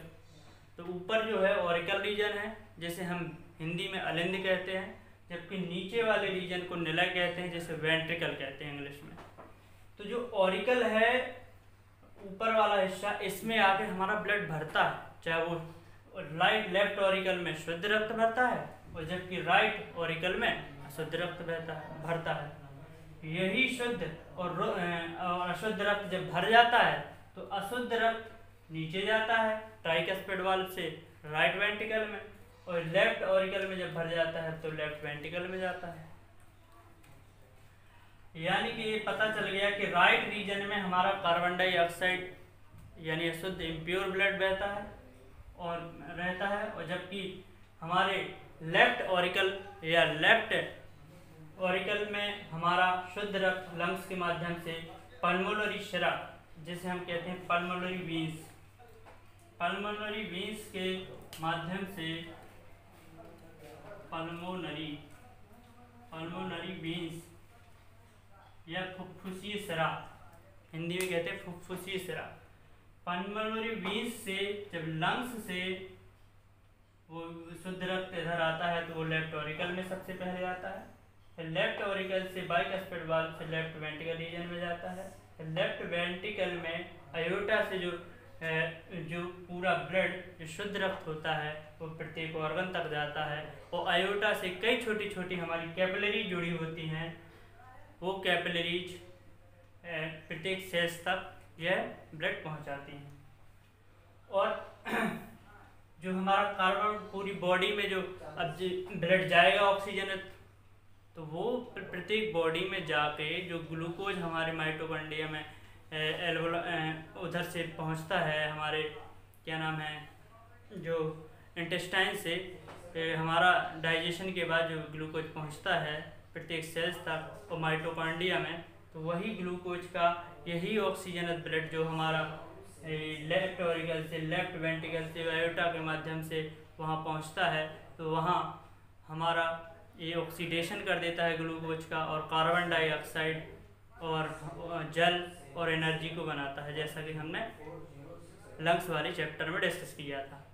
तो ऊपर जो है ऑरिकल रीजन है जिसे हम हिंदी में अलिंद कहते हैं, जबकि नीचे वाले रीजन को निलय कहते हैं जिसे वेंट्रिकल कहते हैं इंग्लिश में। तो जो ऑरिकल है ऊपर वाला हिस्सा, इसमें आके हमारा ब्लड भरता है, चाहे वो लेफ्ट ऑरिकल में शुद्ध रक्त भरता है और जबकि राइट ऑरिकल में अशुद्ध रक्त भरता है। यही शुद्ध और अशुद्ध रक्त जब भर जाता है तो अशुद्ध रक्त नीचे जाता है ट्राइकस्पिड वाल्व से राइट वेंट्रिकल में और लेफ्ट ऑरिकल में जब भर जाता है तो लेफ्ट वेंट्रिकल में जाता है। यानी कि ये पता चल गया कि राइट रीजन में हमारा कार्बन डाइऑक्साइड यानी अशुद्ध इम्प्योर ब्लड बहता है और रहता है और जबकि हमारे लेफ्ट ऑरिकल या लेफ्ट ऑरिकल में हमारा शुद्ध रक्त लंग्स के माध्यम से पल्मोनरी शिरा, जिसे हम कहते हैं पल्मोनरी वीन्स के माध्यम से पल्मोनरी वीन्स या फुफ्फुसीय सिरा, हिंदी में कहते हैं फुफ्फुसीय सिरा, पल्मोनरी वीन्स से जब लंग्स से वो शुद्ध रक्त इधर आता है तो वो लेफ्ट ऑरिकल में सबसे पहले आता है, फिर लेफ्ट ऑरिकल से बाइकस्पिड वाल्व से लेफ्ट वेंट्रिकल रीजन में जाता है, फिर लेफ्ट वेंट्रिकल में आयोटा से जो पूरा ब्लड जो शुद्ध रक्त होता है वो प्रत्येक ऑर्गन तक जाता है और आयोटा से कई छोटी छोटी हमारी कैपिलरी जुड़ी होती हैं, वो कैपिलरीज प्रत्येक सेल्स तक यह ब्लड पहुंचाती हैं। और जो हमारा कार्बन पूरी बॉडी में जो अब ब्लड जाएगा ऑक्सीजन तो वो प्रत्येक बॉडी में जाके जो ग्लूकोज हमारे माइटोकॉन्ड्रिया में उधर से पहुंचता है, हमारे क्या नाम है जो इंटेस्टाइन से हमारा डाइजेशन के बाद जो ग्लूकोज पहुंचता है प्रत्येक सेल्स तक और माइटोकॉन्ड्रिया में, तो वही ग्लूकोज का यही ऑक्सीजनत ब्लड जो हमारा लेफ्ट ऑरिकल से लेफ्ट वेंट्रिकल से आयोटा के माध्यम से वहाँ पहुँचता है, तो वहाँ हमारा ये ऑक्सीडेशन कर देता है ग्लूकोज का और कार्बन डाइऑक्साइड और जल और एनर्जी को बनाता है, जैसा कि हमने लंग्स वाले चैप्टर में डिस्कस किया था।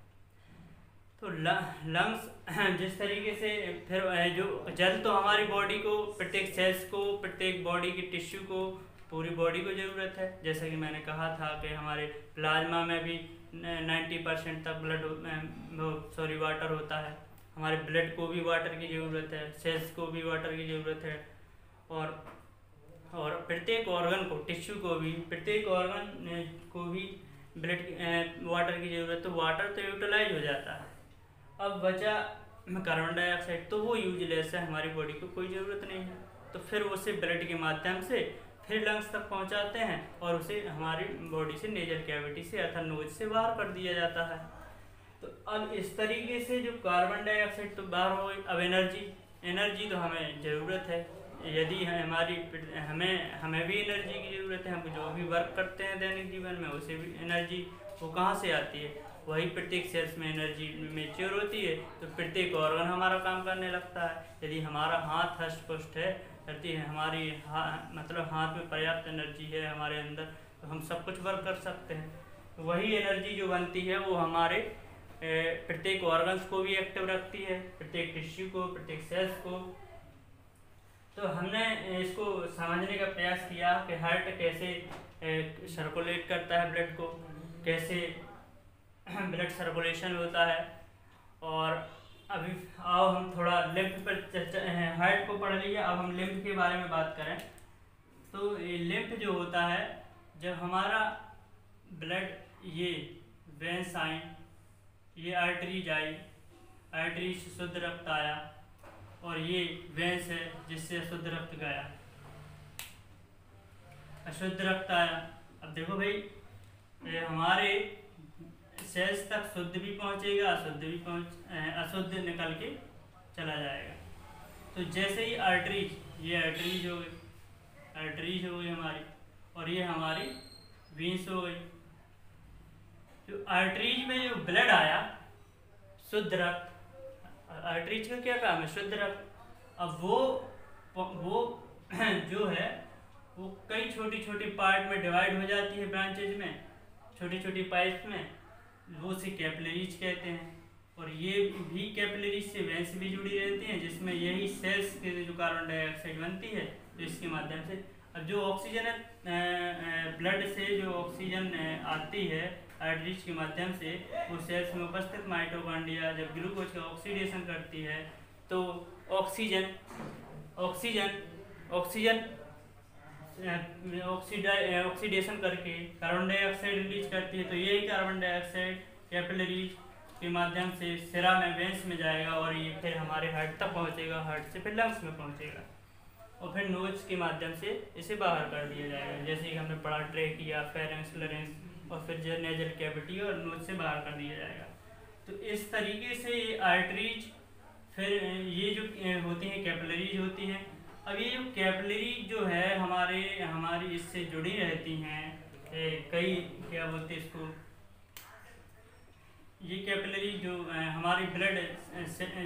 तो लंग्स जिस तरीके से फिर जो जल तो हमारी बॉडी को प्रत्येक सेल्स को प्रत्येक बॉडी की टिश्यू को पूरी बॉडी को ज़रूरत है, जैसा कि मैंने कहा था कि हमारे प्लाज्मा में भी 90% तक वाटर होता है, हमारे ब्लड को भी वाटर की ज़रूरत है, सेल्स को भी वाटर की ज़रूरत है और प्रत्येक ऑर्गन को टिश्यू को भी प्रत्येक ऑर्गन को भी ब्लड वाटर की ज़रूरत, तो वाटर तो यूटिलाइज हो जाता है। अब बचा कार्बन डाइऑक्साइड, तो वो यूजलेस है, हमारी बॉडी को कोई ज़रूरत नहीं है, तो फिर उसे ब्लड के माध्यम से फिर लंग्स तक पहुंचाते हैं और उसे हमारी बॉडी से नेजल कैविटी से अर्थात नोज से बाहर कर दिया जाता है। तो अब इस तरीके से जो कार्बन डाइऑक्साइड तो बाहर हो गई। अब एनर्जी तो हमें ज़रूरत है, यदि हमारी हमें भी एनर्जी की ज़रूरत है। हम जो भी वर्क करते हैं दैनिक जीवन में उसे भी एनर्जी वो कहाँ से आती है, वही प्रत्येक सेल्स में एनर्जी मेच्योर होती है, तो प्रत्येक ऑर्गन हमारा काम करने लगता है। यदि हमारा हाथ हष्ट पुष्ट है, करती है हमारी मतलब हाथ में पर्याप्त एनर्जी है हमारे अंदर, तो हम सब कुछ वर्क कर सकते हैं। तो वही एनर्जी जो बनती है वो हमारे प्रत्येक ऑर्गन्स को भी एक्टिव रखती है, प्रत्येक टिश्यू को, प्रत्येक सेल्स को। तो हमने इसको समझने का प्रयास किया कि हार्ट कैसे सर्कुलेट करता है ब्लड को, कैसे ब्लड सर्कुलेशन होता है। और अभी आओ हम थोड़ा लिम्फ पर चर्चा, हार्ट को पढ़ लिया, अब हम लिम्फ के बारे में बात करें। तो ये लिम्फ जो होता है, जब हमारा ब्लड ये वेंस आई, ये आर्टरीज आई, आर्टरीज से शुद्ध रक्त आया, और ये वेंस है जिससे अशुद्ध रक्त गया, अशुद्ध रक्त आया। अब देखो भाई, हमारे सेल्स तक शुद्ध भी पहुंचेगा, अशुद्ध भी अशुद्ध निकल के चला जाएगा। तो जैसे ही आर्टरीज, ये आर्टरीज हो गई, आर्टरीज हो गई हमारी, और ये हमारी वेंस हो गई। जो आर्टरीज में जो ब्लड आया, शुद्ध रक्त, आर्टरीज का क्या काम है, शुद्ध रक्त। अब वो जो है वो कई छोटी छोटी पार्ट में डिवाइड हो जाती है, ब्रांचेज में, छोटी छोटी पाइप्स में, वो से कैपिलरीज कहते हैं। और ये भी कैपिलरीज से वेंस भी जुड़ी रहती हैं, जिसमें यही सेल्स के जो कार्बन डाइऑक्साइड बनती है, तो इसके माध्यम से अब जो ऑक्सीजन ब्लड से जो ऑक्सीजन आती है आर्टरीज के माध्यम से, वो सेल्स में उपस्थित माइटोकॉन्ड्रिया जब ग्लूकोज का ऑक्सीडेशन करती है, तो ऑक्सीजन ऑक्सीडेशन करके कार्बन डाइऑक्साइड रिलीज करती है। तो यही कार्बन डाइऑक्साइड कैपिलरीज के माध्यम से सिरा में, वेंस में जाएगा, और ये फिर हमारे हार्ट तक पहुंचेगा, हार्ट से फिर लंग्स में पहुंचेगा, और फिर नोज के माध्यम से इसे बाहर कर दिया जाएगा। जैसे कि हमने पढ़ा ट्रेकिया, फेरेंक्स, लरेंस, और फिर जो नेजल कैविटी और नोज से बाहर कर दिया जाएगा। तो इस तरीके से ये आर्टरीज, फिर ये जो होती हैं कैपिलरीज होती हैं। अब ये जो कैपिलरीज जो है हमारी इससे जुड़ी रहती हैं, कई क्या बोलते हैं इसको, ये कैपिलरी जो हमारी ब्लड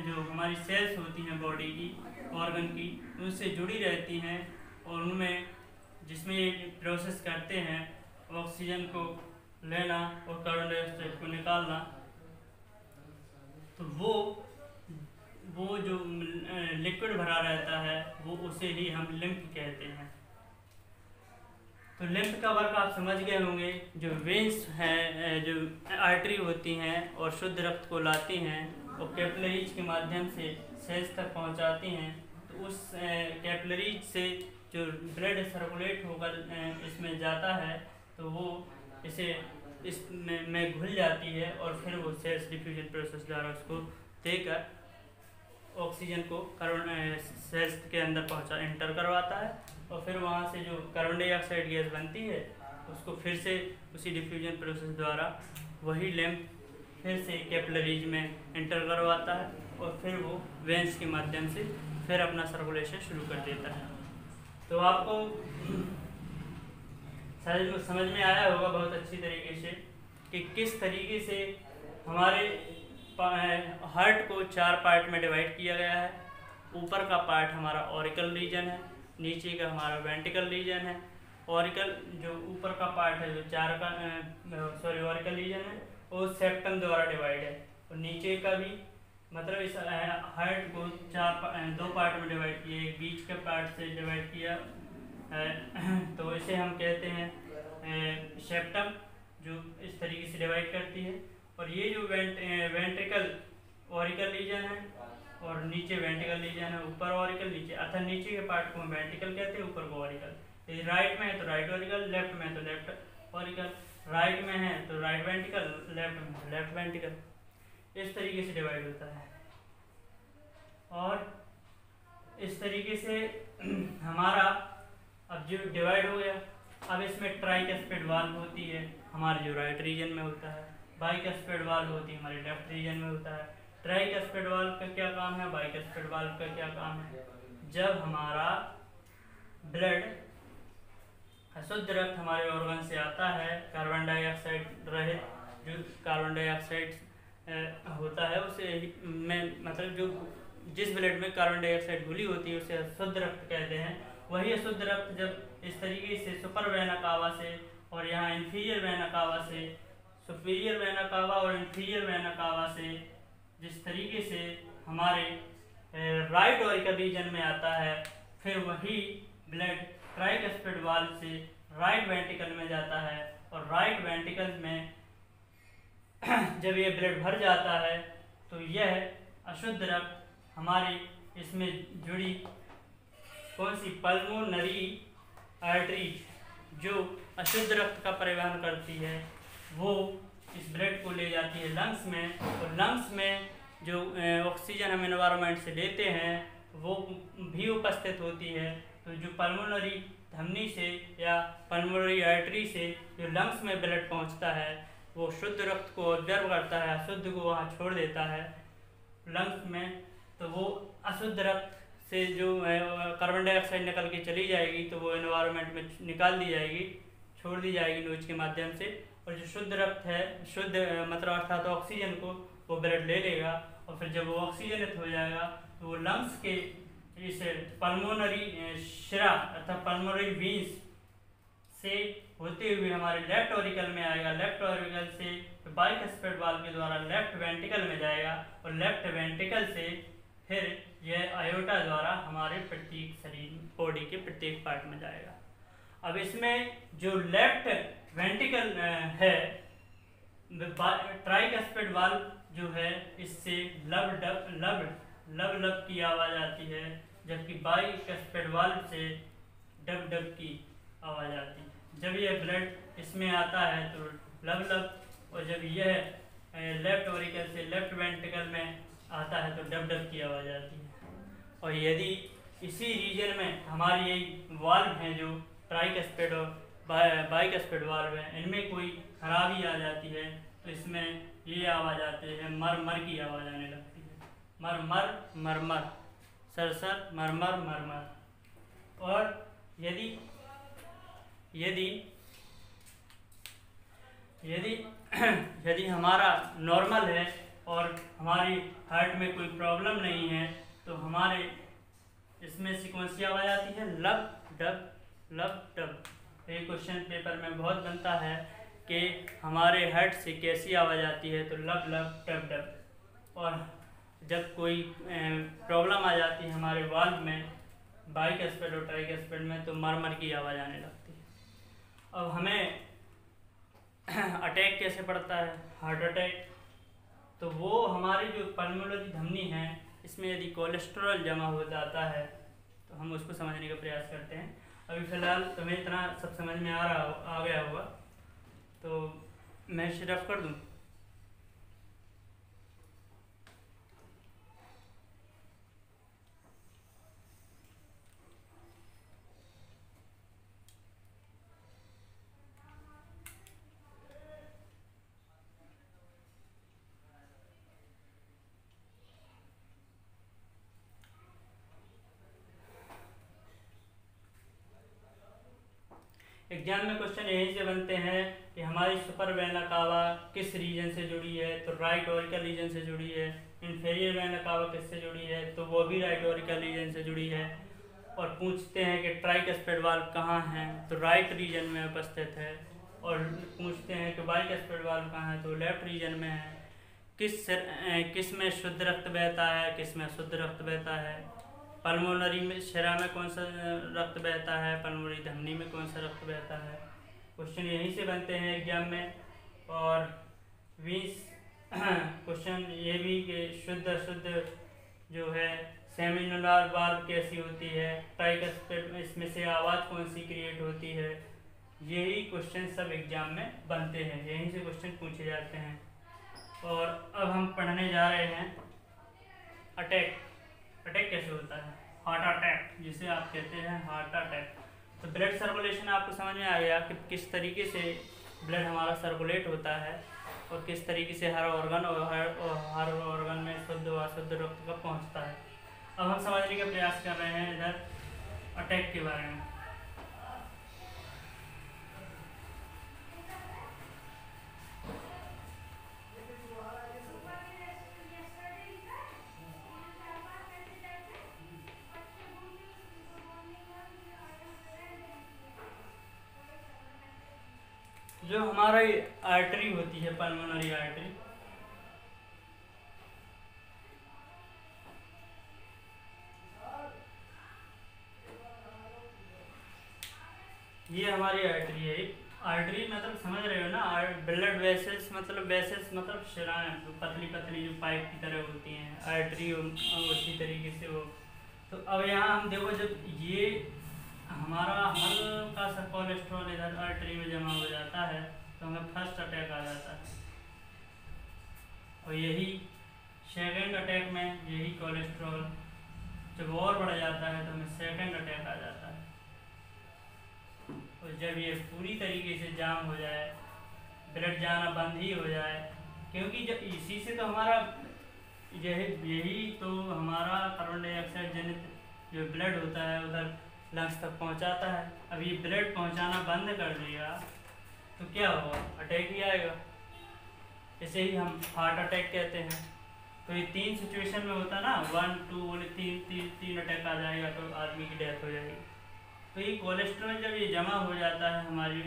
जो हमारी सेल्स होती हैं बॉडी की, ऑर्गन की, उनसे जुड़ी रहती हैं, और उनमें जिसमें ये प्रोसेस करते हैं ऑक्सीजन को लेना और कार्बन डाइऑक्साइड को निकालना। तो वो जो लिक्विड भरा रहता है, वो उसे ही हम लिम्फ कहते हैं। तो लिम्फ का वर्क आप समझ गए होंगे। जो वेंस हैं, जो आर्टरी होती हैं और शुद्ध रक्त को लाती हैं और कैपिलरीज के माध्यम से सेल्स तक पहुंचाती हैं, तो उस कैपिलरीज से जो ब्लड सर्कुलेट होकर इसमें जाता है, तो वो इसमें घुल जाती है, और फिर वो सेल्स डिफ्यूजन प्रोसेस द्वारा उसको देकर ऑक्सीजन को कार्बन सेल्स के अंदर एंटर करवाता है, और फिर वहाँ से जो कार्बन डाइऑक्साइड गैस बनती है उसको फिर से उसी डिफ्यूजन प्रोसेस द्वारा वही लिम्फ फिर से कैपिलरीज में एंटर करवाता है, और फिर वो वेंस के माध्यम से फिर अपना सर्कुलेशन शुरू कर देता है। तो आपको समझ में आया होगा बहुत अच्छी तरीके से कि किस तरीके से हमारे हार्ट को 4 पार्ट में डिवाइड किया गया है। ऊपर का पार्ट हमारा ऑरिकल रीजन है, नीचे का हमारा वेंट्रिकल रीजन है। ऑरिकल जो ऊपर का पार्ट है, जो ऑरिकल रीजन है, वो सेप्टम द्वारा डिवाइड है, और नीचे का भी, मतलब इस हार्ट को 2 पार्ट में डिवाइड किया, एक बीच के पार्ट से डिवाइड किया, तो इसे हम कहते हैं सेप्टम, जो इस तरीके से डिवाइड करती है। और ये जो वेंट्रिकल ऑरिकल रीजन है, और नीचे वेंट्रिकल रीजन है, ऊपर ऑरिकल, नीचे, अर्थात नीचे के पार्ट को हम वेंट्रिकल कहते हैं, ऊपर को ऑरिकल। राइट में है तो राइट ऑरिकल, लेफ्ट में है तो लेफ्ट ऑरिकल, राइट में है तो राइट वेंट्रिकल, लेफ्ट में लेफ्ट वेंट्रिकल, इस तरीके से डिवाइड होता है। और इस तरीके से हमारा अब जो डिवाइड हो गया, अब इसमें ट्राइकस्पिड वाल्व होती है हमारे जो राइट रीजन में होता है, बाइकस्पिड वाल्व होती है हमारे लेफ्ट रीजन में होता है। ट्राइकस्पिड वाल्व का क्या काम है, बाइकस्पिड वाल्व का क्या काम है? जब हमारा ब्लड अशुद्ध रक्त हमारे ऑर्गन से आता है, कार्बन डाइऑक्साइड रहित जो कार्बन डाइऑक्साइड होता है उसे में मतलब जो जिस ब्लड में कार्बन डाइऑक्साइड घुली होती है उसे अशुद्ध रक्त कहते हैं। वही अशुद्ध रक्त जब इस तरीके से सुपर वेना कावा से और यहाँ इंफीरियर वेना कावा से, सुपीरियर वेना कावा और इंफीरियर वेना कावा से जिस तरीके से हमारे राइट ऑरिकल रीजन में आता है, फिर वही ब्लड ट्राइकस्पिड वाल्व से राइट वेंट्रिकल में जाता है और राइट वेंट्रिकल में जब ये ब्लड भर जाता है तो यह अशुद्ध रक्त हमारी इसमें जुड़ी कौन सी पल्मोनरी आर्टरी जो अशुद्ध रक्त का परिवहन करती है वो इस ब्लड को ले जाती है लंग्स में, और लंग्स में जो ऑक्सीजन हम एनवायरनमेंट से लेते हैं वो भी उपस्थित होती है। तो जो पल्मोनरी धमनी से या पल्मोनरी आर्टरी से जो लंग्स में ब्लड पहुंचता है वो शुद्ध रक्त को ऑब्जर्व करता है, अशुद्ध को वहाँ छोड़ देता है लंग्स में। तो वो अशुद्ध रक्त से जो कार्बन डाइऑक्साइड निकल के चली जाएगी तो वो एनवायरनमेंट में निकाल दी जाएगी, छोड़ दी जाएगी नोज के माध्यम से, और जो शुद्ध रक्त है, शुद्ध मतलब अर्थात ऑक्सीजन को वो ब्लड ले लेगा, और फिर जब वो ऑक्सीजनेट हो जाएगा तो वो लंग्स के इस पल्मोनरी शिरा अर्थात पल्मोनरी वीन्स से होते हुए हमारे लेफ्ट ऑरिकल में आएगा, लेफ्ट ऑरिकल से बाइकस्पिड वाल्व के द्वारा लेफ्ट वेंट्रिकल में जाएगा, और लेफ्ट वेंट्रिकल से फिर यह आयोटा द्वारा हमारे प्रत्येक शरीर बॉडी के प्रत्येक पार्ट में जाएगा। अब इसमें जो लेफ्ट वेंट्रिकल है, ट्राइकस्पिड वाल्व जो है इससे लब लब की आवाज़ आती है, जबकि बाइकस्पिड वाल्व से डब डब की आवाज़ आती है। जब यह ब्लड इसमें आता है तो लब लब, और जब यह लेफ्ट ऑरिकल से लेफ्ट वेंट्रिकल में आता है तो डब डब की आवाज़ आती है। और यदि इसी रीजन में हमारी यही वाल्व हैं जो ट्राइकस्पिड और बाइकस्पिड वाल्व है, इनमें कोई खराबी आ जाती है तो इसमें ये आवाज़ आती है, मर मर की आवाज़ आने लगती है, मर मर मर मर, सर सर मर मर मर मर। और यदि यदि यदि यदि हमारा नॉर्मल है और हमारी हार्ट में कोई प्रॉब्लम नहीं है तो हमारे इसमें सीक्वेंस आवाज़ आती है लब डब लब डब। ये क्वेश्चन पेपर में बहुत बनता है कि हमारे हार्ट से कैसी आवाज़ आती है, तो लब लब डब डब। और जब कोई प्रॉब्लम आ जाती है हमारे वाल्व में, बाइकस्पिड और ट्राइकस्पिड में, तो मर मर की आवाज़ आने लगती है। अब हमें अटैक कैसे पड़ता है, हार्ट अटैक, तो वो हमारी जो पल्मोनरी धमनी है इसमें यदि कोलेस्ट्रॉल जमा हो जाता है तो हम उसको समझने का प्रयास करते हैं। अभी फ़िलहाल तुम्हें इतना सब समझ में आ गया होगा, तो मैं सिर्फ कर दूँ। एग्जाम में क्वेश्चन यहीं से बनते हैं कि हमारी सुपर वेना कावा किस रीजन से जुड़ी है, तो राइट ऑरिकल रीजन से जुड़ी है। इंफीरियर वेना कावा किससे जुड़ी है, तो वो भी राइट ऑरिकल रीजन से जुड़ी है। और पूछते हैं कि ट्राइकस्पिड वाल्व कहाँ है, तो राइट रीजन में उपस्थित है। और पूछते हैं कि बाइकस्पिड वाल्व कहाँ है, तो लेफ्ट रीजन में है। किस में शुद्ध रक्त बहता है, किस में अशुद्ध रक्त बहता है, पल्मोनरी में शिरा में कौन सा रक्त बहता है, पल्मोनरी धमनी में कौन सा रक्त बहता है। क्वेश्चन यहीं से बनते हैं एग्जाम में। और 20 क्वेश्चन ये भी कि शुद्ध अशुद्ध जो है सेमिनुलर वाल्व कैसी होती है, ट्राइकस्पिड इसमें से आवाज़ कौन सी क्रिएट होती है, यही क्वेश्चन सब एग्जाम में बनते हैं, यहीं से क्वेश्चन पूछे जाते हैं। और अब हम पढ़ने जा रहे हैं अटैक। अटैक कैसे होता है, हार्ट अटैक जिसे आप कहते हैं हार्ट अटैक। तो ब्लड सर्कुलेशन आपको समझ में आ गया कि किस तरीके से ब्लड हमारा सर्कुलेट होता है और किस तरीके से हर ऑर्गन में शुद्ध व अशुद्ध रक्त कब पहुँचता है। अब हम समझने का प्रयास कर रहे हैं इधर अटैक के बारे में। जो हमारा आर्टरी होती है, पल्मोनरी आर्टरी, ये हमारी आर्टरी है। आर्टरी मतलब समझ रहे हो ना, ब्लड वेसल्स मतलब शिराएं पतली पतली जो पाइप की तरह होती हैं, आर्टरी उसी तरीके से वो। तो अब यहाँ हम देखो, जब ये हमारा हल्का सा कोलेस्ट्रॉल इधर आर्टरी में जमा हो जाता है तो हमें फर्स्ट अटैक आ जाता है, और यही सेकंड अटैक में यही कोलेस्ट्रॉल जब और बढ़ जाता है तो हमें सेकंड अटैक आ जाता है। और जब ये पूरी तरीके से जाम हो जाए, ब्लड जाना बंद ही हो जाए, क्योंकि जब इसी से तो हमारा यही तो हमारा कार्बन डाइऑक्साइड जनित जो ब्लड होता है उधर लंग्स तक पहुंचाता है। अब ये ब्लड पहुंचाना बंद कर देगा तो क्या होगा, अटैक ही आएगा। इसे ही हम हार्ट अटैक कहते हैं। तो ये 3 सिचुएशन में होता है ना, 1 2 बोले 3 अटैक आ जाएगा तो आदमी की डेथ हो जाएगी। तो ये कोलेस्ट्रॉल जब ये जमा हो जाता है हमारी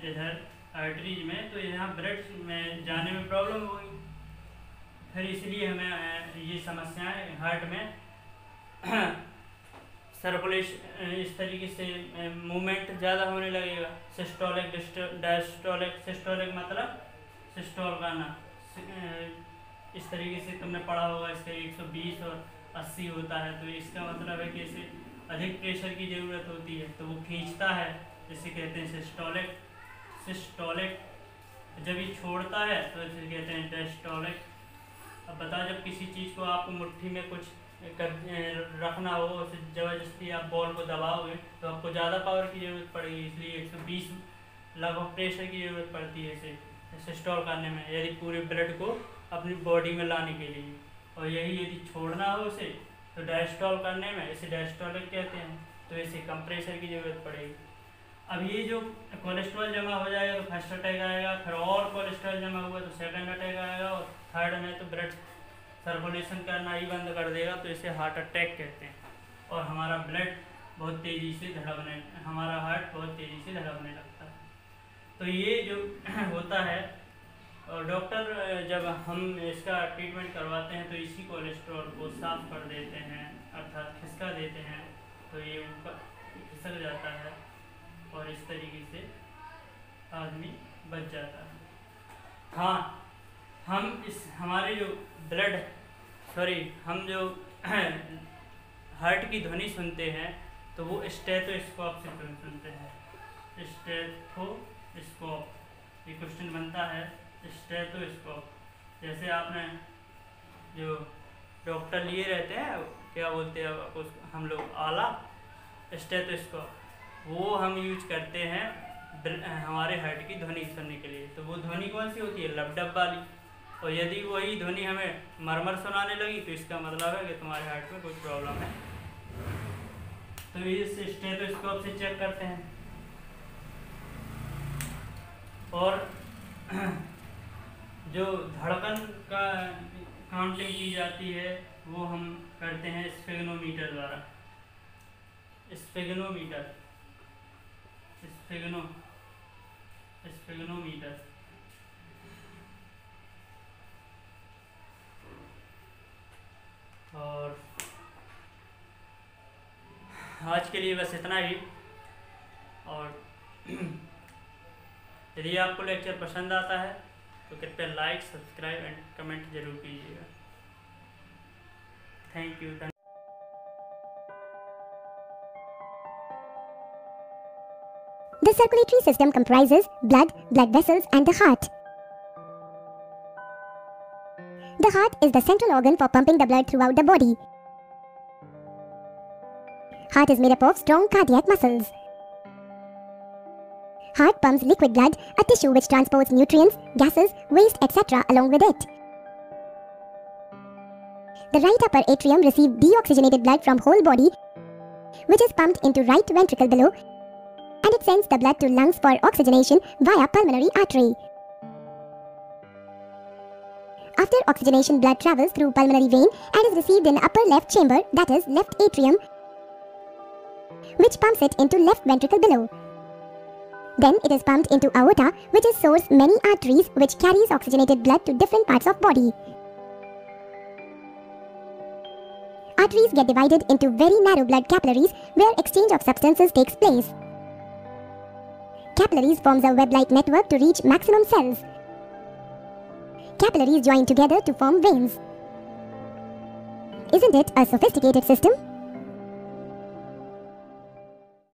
इधर आर्टरीज में, तो यहाँ ब्लड में जाने में प्रॉब्लम होगी। फिर इसलिए हमें ये समस्याएं हार्ट में सर्कुलेशन इस तरीके से मूवमेंट ज़्यादा होने लगेगा। सिस्टोलिक डायस्टोलिक, सिस्टोलिक मतलब सिस्टोल का ना, इस तरीके से तुमने पढ़ा होगा, इसका 120 और 80 होता है। तो इसका मतलब है कि इसे अधिक प्रेशर की ज़रूरत होती है तो वो खींचता है, जिसे कहते हैं सिस्टोलिक। सिस्टोलिक जब ये छोड़ता है तो इसे कहते हैं डायस्टोलिक। अब बताओ, जब किसी चीज़ को आपको मुट्ठी में कुछ रखना हो, उसे ज़बरदस्ती आप बॉल को दबाओगे तो आपको ज़्यादा पावर की ज़रूरत पड़ेगी, इसलिए 120 लगभग प्रेशर की ज़रूरत पड़ती है इसे सिस्टोल करने में, यदि पूरे ब्लड को अपनी बॉडी में लाने के लिए। और यही यदि छोड़ना हो उसे तो डायस्टोल करने में, इसे डायस्टोलिक कहते हैं, तो इसे कम प्रेशर की ज़रूरत पड़ेगी। अब ये जो कोलेस्ट्रॉल जमा हो जाएगा तो फर्स्ट अटैक आएगा, फिर और कोलेस्ट्रॉल जमा हुआ तो सेकंड अटैक आएगा, और थर्ड में तो ब्लड सर्कुलेशन करना ही बंद कर देगा, तो इसे हार्ट अटैक कहते हैं। और हमारा ब्लड बहुत तेज़ी से धड़कने, हमारा हार्ट बहुत तेज़ी से धड़कने लगता है। तो ये जो होता है, और डॉक्टर जब हम इसका ट्रीटमेंट करवाते हैं तो इसी कोलेस्ट्रॉल को साफ कर देते हैं, अर्थात खिसका देते हैं, तो ये ऊपर खिसक जाता है और इस तरीके से आदमी बच जाता है। हाँ, हम इस हमारे जो हम जो हार्ट की ध्वनि सुनते हैं तो वो स्टेथोस्कोप से सुनते हैं। स्टेथोस्कोप, ये क्वेश्चन बनता है स्टेथोस्कोप। जैसे आपने जो डॉक्टर लिए रहते हैं, क्या बोलते हैं उसको हम लोग, आला, स्टेथोस्कोप, वो हम यूज करते हैं हमारे हार्ट की ध्वनि सुनने के लिए। तो वो ध्वनि कौन सी होती है, लबडब वाली। और यदि वही ध्वनि हमें मरमर सुनाने लगी तो इसका मतलब है कि तुम्हारे हार्ट में कुछ प्रॉब्लम है। तो इस स्टेथोस्कोप से चेक करते हैं। और जो धड़कन का काउंटिंग की जाती है वो हम करते हैं स्फेग्नोमीटर द्वारा। स्फेग्नोमीटर और आज के लिए बस इतना ही। और यदि आपको लेक्चर पसंद आता है तो कृपया लाइक, सब्सक्राइब एंड कमेंट जरूर कीजिएगा। Thank you. The circulatory system comprises blood, blood vessels and the heart. The heart is the central organ for pumping the blood throughout the body. Heart is made up of strong cardiac muscles. Heart pumps liquid blood, a tissue which transports nutrients, gases, waste, etc. along with it. The right upper atrium receives deoxygenated blood from whole body, which is pumped into right ventricle below, and it sends the blood to lungs for oxygenation via pulmonary artery. After oxygenation, blood travels through pulmonary vein and is received in upper left chamber, that is left atrium, which pumps it into left ventricle below. Then it is pumped into aorta, which is source many arteries which carries oxygenated blood to different parts of body. Arteries get divided into very narrow blood capillaries where exchange of substances takes place. Capillaries forms a web-like network to reach maximum cells. Capillaries join together to form veins. Isn't it a sophisticated system?